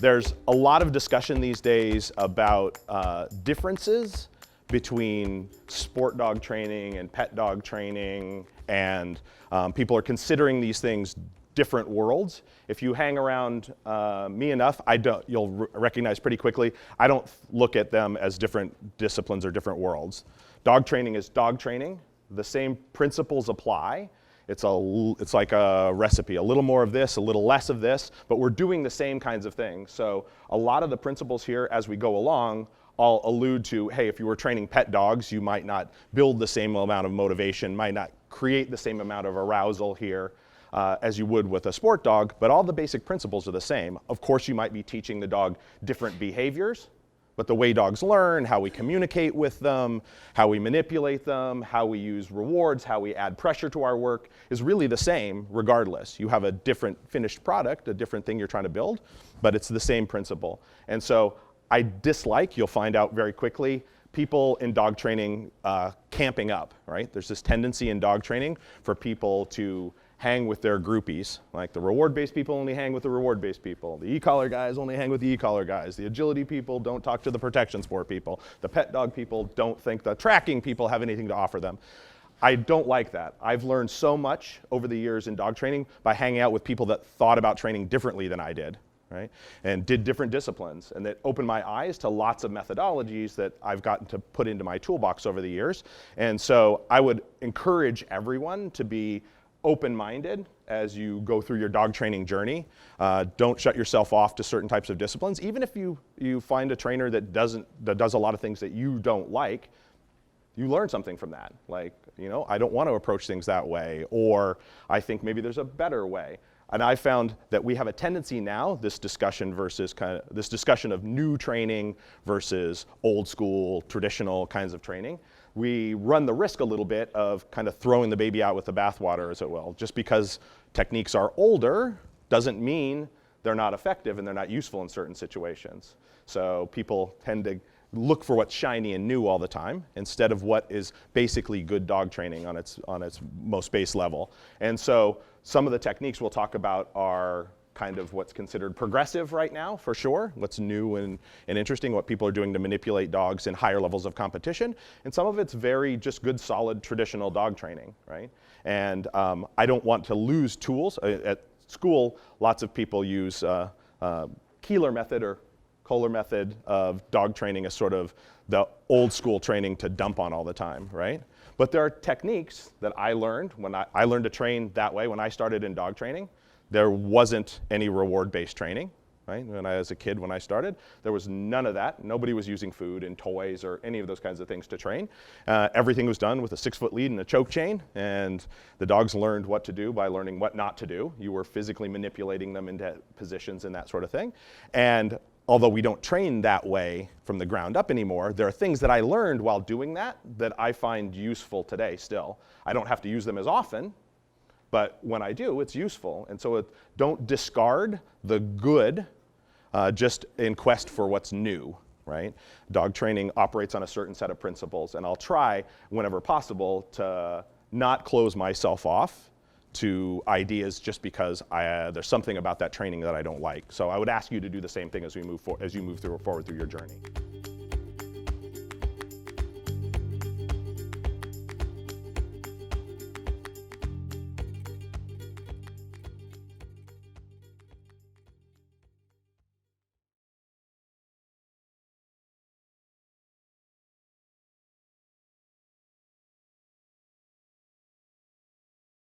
There's a lot of discussion these days about differences between sport dog training and pet dog training, and people are considering these things different worlds. If you hang around me enough, you'll recognize pretty quickly, I don't look at them as different disciplines or different worlds. Dog training is dog training. The same principles apply. It's like a recipe, a little more of this, a little less of this, but we're doing the same kinds of things. So a lot of the principles here as we go along all allude to, hey, if you were training pet dogs, you might not build the same amount of motivation, might not create the same amount of arousal here as you would with a sport dog, but all the basic principles are the same. Of course, you might be teaching the dog different behaviors, but the way dogs learn, how we communicate with them, how we manipulate them, how we use rewards, how we add pressure to our work is really the same regardless. You have a different finished product, a different thing you're trying to build, but it's the same principle. And so I dislike, you'll find out very quickly, people in dog training camping up, right? There's this tendency in dog training for people to hang with their groupies. Like the reward-based people only hang with the reward-based people. The e-collar guys only hang with the e-collar guys. The agility people don't talk to the protection sport people. The pet dog people don't think the tracking people have anything to offer them. I don't like that. I've learned so much over the years in dog training by hanging out with people that thought about training differently than I did, right? And did different disciplines, and that opened my eyes to lots of methodologies that I've gotten to put into my toolbox over the years. And so I would encourage everyone to be open-minded as you go through your dog training journey. Don't shut yourself off to certain types of disciplines. Even if you find a trainer that does a lot of things that you don't like, you learn something from that. Like, you know, I don't want to approach things that way, or I think maybe there's a better way. And I found that we have a tendency now, this discussion of new training versus old school, traditional kinds of training. We run the risk a little bit of kind of throwing the baby out with the bathwater, as it will. Just because techniques are older doesn't mean they're not effective and they're not useful in certain situations. So people tend to look for what's shiny and new all the time instead of what is basically good dog training on its most base level. And so some of the techniques we'll talk about are kind of what's considered progressive right now, for sure, what's new and interesting, what people are doing to manipulate dogs in higher levels of competition. And some of it's very just good, solid, traditional dog training, right? And I don't want to lose tools. At school, lots of people use Keeler method or Kohler method of dog training as sort of the old school training to dump on all the time, right? But there are techniques that I learned when I learned to train that way when I started in dog training. There wasn't any reward-based training, right? When I started, there was none of that. Nobody was using food and toys or any of those kinds of things to train. Everything was done with a 6-foot lead and a choke chain, and the dogs learned what to do by learning what not to do. You were physically manipulating them into positions and that sort of thing. And although we don't train that way from the ground up anymore, there are things that I learned while doing that I find useful today still. I don't have to use them as often, but when I do, it's useful. And so don't discard the good just in quest for what's new, right? Dog training operates on a certain set of principles, and I'll try, whenever possible, to not close myself off to ideas just because there's something about that training that I don't like. So I would ask you to do the same thing as you move forward through your journey.